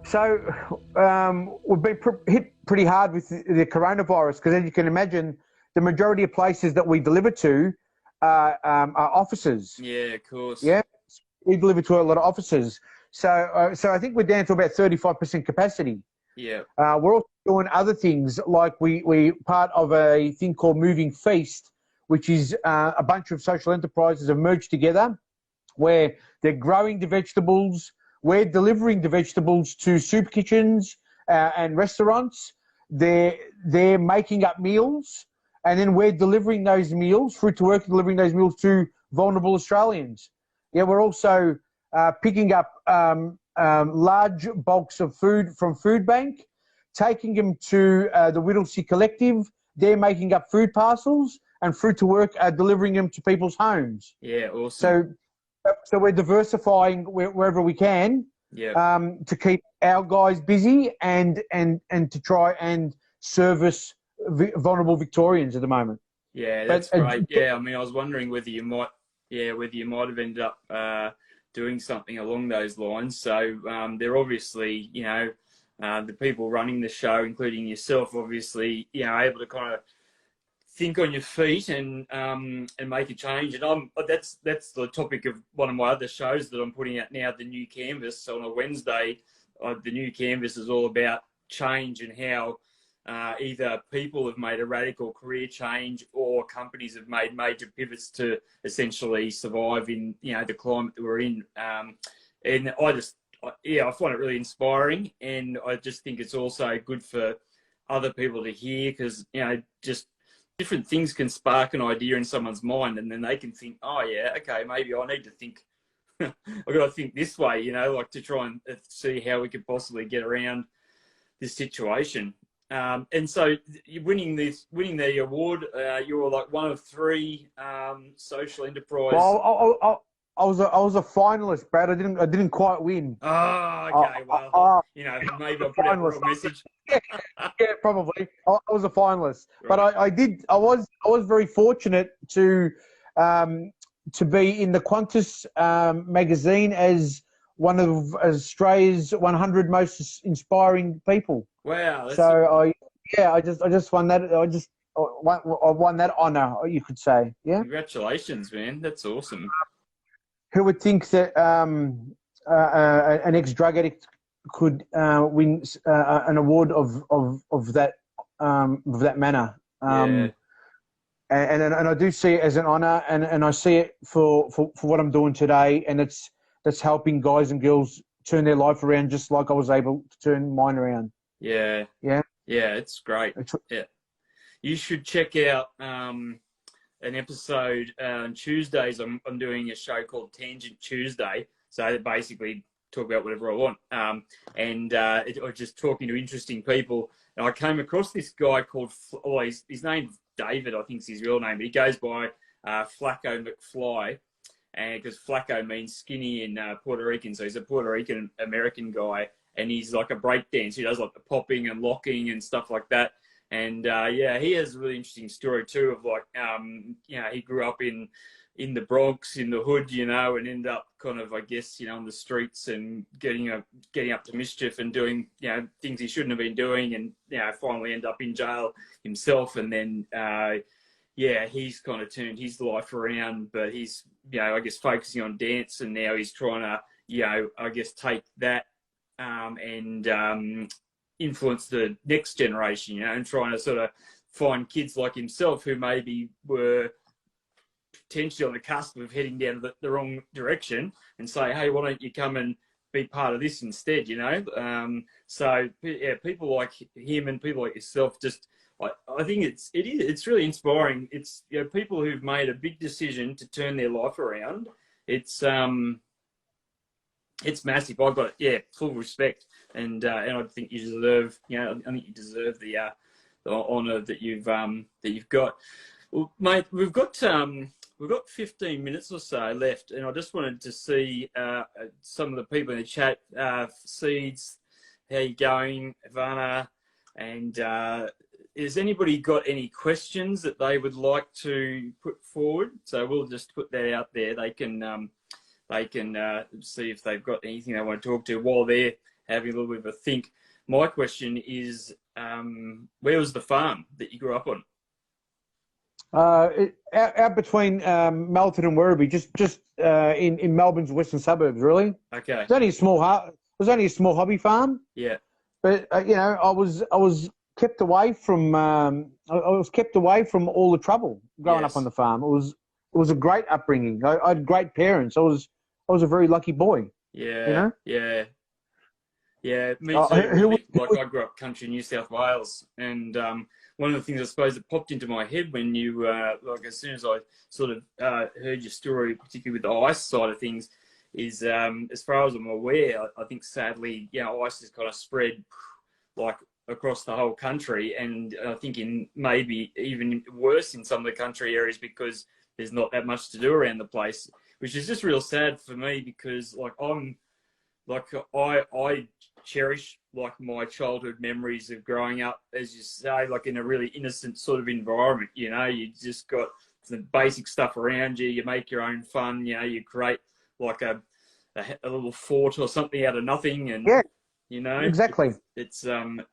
So we've been hit pretty hard with the coronavirus because, as you can imagine, the majority of places that we deliver to are offices. Yeah, of course. Yeah, we deliver to a lot of offices. So I think we're down to about 35% capacity. Yeah. We're also doing other things like we part of a thing called Moving Feast, which is a bunch of social enterprises have merged together where they're growing the vegetables. We're delivering the vegetables to soup kitchens and restaurants. They're making up meals, and then we're delivering those meals, Fruit to Work, delivering those meals to vulnerable Australians. Yeah, we're also picking up large bulks of food from Food Bank, taking them to the Whittlesea Collective. They're making up food parcels, and Fruit to Work are delivering them to people's homes. Yeah, awesome. So we're diversifying wherever we can, Yeah. to keep our guys busy and to try and service vulnerable Victorians at the moment. Yeah, But that's great. Yeah, I mean, I was wondering whether you might, whether you might have ended up doing something along those lines. So they're obviously, the people running the show, including yourself, obviously, able to kind of think on your feet and make a change. And that's the topic of one of my other shows that I'm putting out now, The New Canvas. So on a Wednesday, The New Canvas is all about change and how either people have made a radical career change or companies have made major pivots to essentially survive in the climate that we're in. And I find it really inspiring, and I just think it's also good for other people to hear because just different things can spark an idea in someone's mind, and then they can think, oh yeah, okay, maybe I need to think. I've got to think this way, like to try and see how we could possibly get around this situation. And so winning the award, you were like one of three social enterprise. Well, I was a finalist, Brad. I didn't quite win. Oh, okay. Well, maybe I put out the wrong message. Yeah, probably. I was a finalist, Right. but I was very fortunate to be in the Qantas magazine as one of Australia's 100 most inspiring people. Wow. So I just won that. I won that honor, you could say. Yeah. Congratulations, man. That's awesome. Who would think that an ex-drug addict could win an award of that manner? Yeah. And I do see it as an honor, and I see it for what I'm doing today, and that's helping guys and girls turn their life around, just like I was able to turn mine around. Yeah. Yeah. Yeah, it's great. Yeah. You should check out an episode on Tuesdays. I'm doing a show called Tangent Tuesday. So I basically talk about whatever I want. Or just talking to interesting people. And I came across this guy called, his name's David, I think is his real name, but he goes by Flacco McFly. And because Flacco means skinny in Puerto Rican. So he's a Puerto Rican American guy. And he's like a breakdancer. He does like the popping and locking and stuff like that. And he has a really interesting story too of like, he grew up in the Bronx, in the hood, and ended up kind of, I guess, on the streets and getting up to mischief and doing, things he shouldn't have been doing, and finally end up in jail himself. And then, he's kind of turned his life around, but he's, I guess, focusing on dance, and now he's trying to, I guess, take that and influence the next generation, and trying to sort of find kids like himself who maybe were potentially on the cusp of heading down the wrong direction, and say, hey, why don't you come and be part of this instead, So yeah, people like him and people like yourself, just I think it's really inspiring. It's people who've made a big decision to turn their life around. It's massive. I've got full respect, and I think you deserve. I think you deserve the honour that you've got. Well, mate, we've got 15 minutes or so left, and I just wanted to see some of the people in the chat. Seeds, how you going, Ivana? And has anybody got any questions that they would like to put forward? So we'll just put that out there. They can see if they've got anything they want to talk to while they're having a little bit of a think. My question is, where was the farm that you grew up on? Out between Melton and Werribee, just in Melbourne's western suburbs, really. Okay. It was only a small hobby farm, Yeah. but you know, I was kept away from all the trouble growing Yes. up on the farm. It was a great upbringing. I had great parents. I was a very lucky boy. Yeah. You know. Yeah. Yeah, me too. Who Really. Like I grew up country New South Wales, and one of the things I suppose that popped into my head when you, like, as soon as I sort of heard your story, particularly with the ice side of things, is as far as I'm aware, I think sadly, you know, ice has kind of spread like across the whole country, and I think in maybe even worse in some of the country areas because there's not that much to do around the place, which is just real sad for me because like I cherish like my childhood memories of growing up, as you say, like in a really innocent sort of environment. You know, you just got the basic stuff around you. You make your own fun. You know, you create like a little fort or something out of nothing, and Yeah, you know, exactly. it's and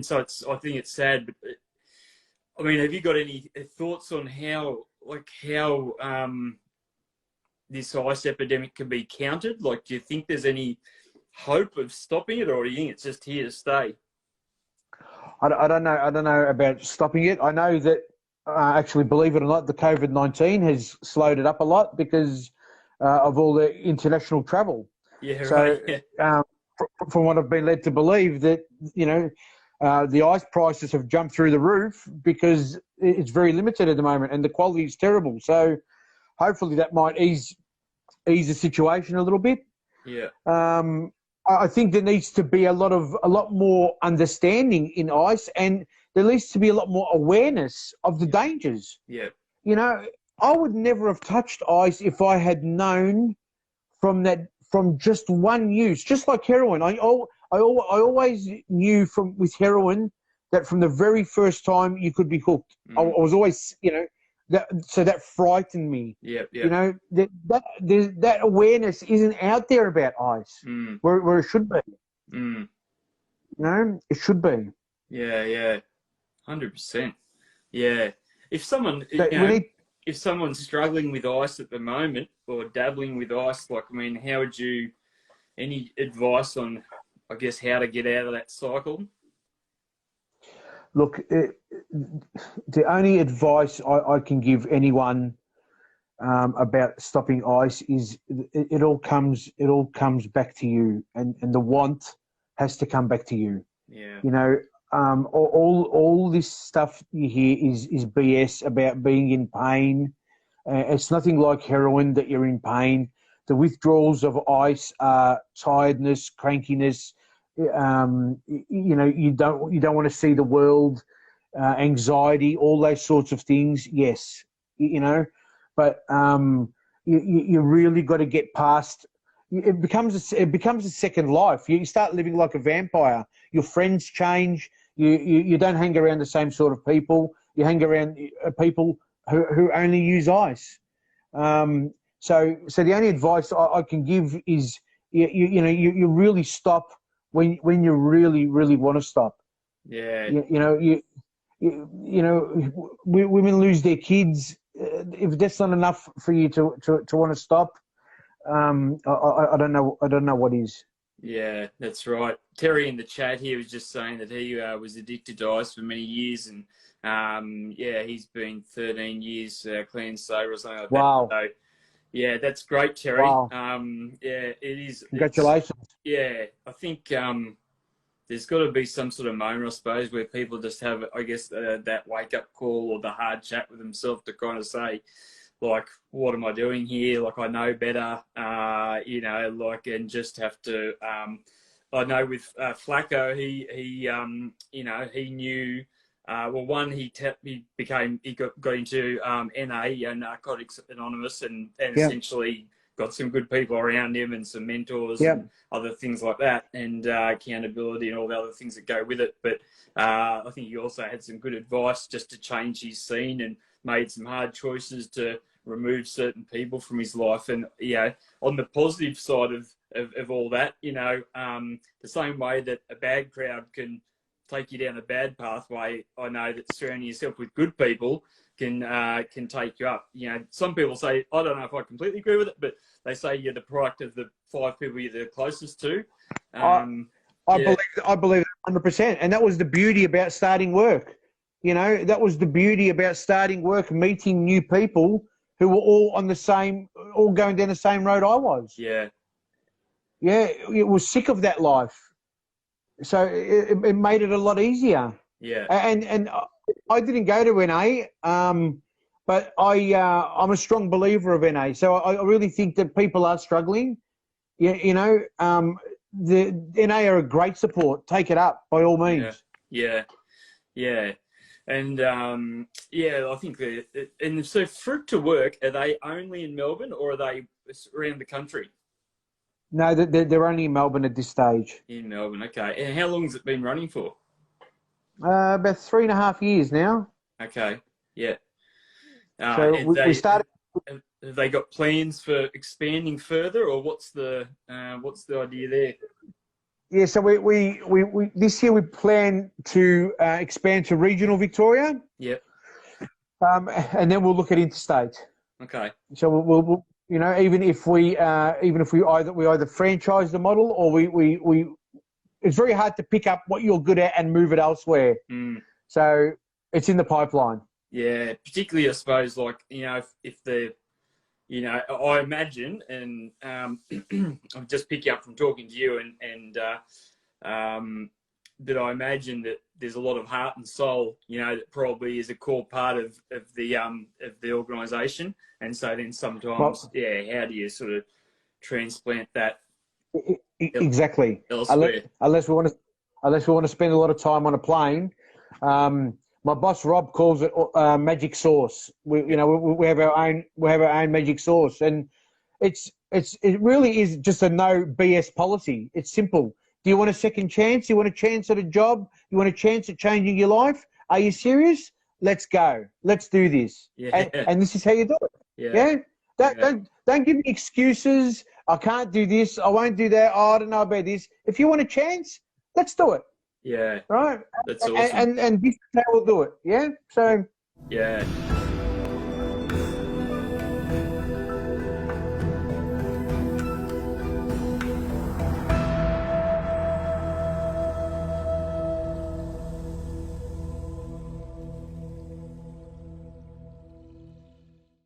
so it's. I think it's sad, but I mean, have you got any thoughts on how this ice epidemic can be countered? Like, do you think there's any hope of stopping it, or do you think it's just here to stay? I don't know. I don't know about stopping it. I know that actually, believe it or not, the COVID-19 has slowed it up a lot because of all the international travel. Yeah, So, right. Yeah. From what I've been led to believe, that you know, the ice prices have jumped through the roof because it's very limited at the moment, and the quality is terrible. So, hopefully, that might ease the situation a little bit. Yeah. I think there needs to be a lot more understanding in ice, and there needs to be a lot more awareness of the dangers. Yeah. You know, I would never have touched ice if I had known from just one use, just like heroin. I always knew with heroin that from the very first time you could be hooked. I was always, you know, that frightened me. Yeah. You know, that awareness isn't out there about ice, where it should be. You know, it should be. Yeah. 100%. Yeah. If someone, if someone's struggling with ice at the moment or dabbling with ice, like, I mean, how would you? Any advice on, I guess, how to get out of that cycle? Look, the only advice I can give anyone about stopping ice is it all comes back to you, and the want has to come back to you. Yeah. You know, all this stuff you hear is BS about being in pain. It's nothing like heroin that you're in pain. The withdrawals of ice are tiredness, crankiness. You know, you don't want to see the world, anxiety, all those sorts of things. Yes, you know, but you really got to get past. It becomes a second life. You start living like a vampire. Your friends change. You don't hang around the same sort of people. You hang around people who only use ice. So the only advice I can give is you really stop when you really want to stop. Yeah. You know, women lose their kids. If that's not enough for you to want to stop, I don't know what is. Yeah, that's right. Terry in the chat here was just saying that he was addicted to ice for many years, and yeah, he's been 13 years clean and sober or something like wow. that. So, yeah, that's great, Terry. Wow. Yeah, it is. Congratulations. Yeah, I think there's got to be some sort of moment, I suppose, where people just have, I guess, that wake-up call or the hard chat with themselves to kind of say, like, what am I doing here? Like, I know better, you know, like, and just have to, I know with Flacco, he you know, he knew, well, one, he got into NA, Narcotics Anonymous, and essentially got some good people around him and some mentors and other things like that, and accountability and all the other things that go with it. But I think he also had some good advice just to change his scene and made some hard choices to remove certain people from his life. And, you know, on the positive side of all that. You know, the same way that a bad crowd can take you down a bad pathway, I know that surrounding yourself with good people can take you up. You know, some people say, I don't know if I completely agree with it, but they say you're the product of the 5 people you're the closest to. I believe it 100%, and that was the beauty about starting work. You know, that was the beauty about starting work, meeting new people who were all going down the same road I was. Yeah. Yeah, it was sick of that life. So it made it a lot easier. Yeah. And I didn't go to NA, but I'm a strong believer of NA. So I really think that people are struggling. You know, the NA are a great support. Take it up by all means. Yeah. And I think and so Fruit to Work, are they only in Melbourne or are they around the country? No, they're only in Melbourne at this stage. In Melbourne, okay. And how long has it been running for? About 3.5 years now. Okay, yeah. So we started. Have they got plans for expanding further, or what's the idea there? Yeah, so we this year we plan to expand to regional Victoria. Yep. And then we'll look at interstate. Okay. So we'll you know, even if we either franchise the model or we it's very hard to pick up what you're good at and move it elsewhere. So it's in the pipeline. Yeah, particularly I suppose, like, you know, if the, you know, I imagine, and I'm just picking up from talking to you, and that I imagine that there's a lot of heart and soul, you know, that probably is a core part of the organisation, and so then sometimes, how do you sort of transplant that? Exactly. Elsewhere? Unless we want to spend a lot of time on a plane. My boss Rob calls it magic sauce. We have our own magic sauce, and it really is just a no BS policy. It's simple. Do you want a second chance? You want a chance at a job? You want a chance at changing your life? Are you serious? Let's go. Let's do this. Yeah. And this is how you do it. Yeah. Don't give me excuses. I can't do this. I won't do that. Oh, I don't know about this. If you want a chance, let's do it. Yeah. Right. That's awesome. And this is how we'll do it. Yeah. So. Yeah.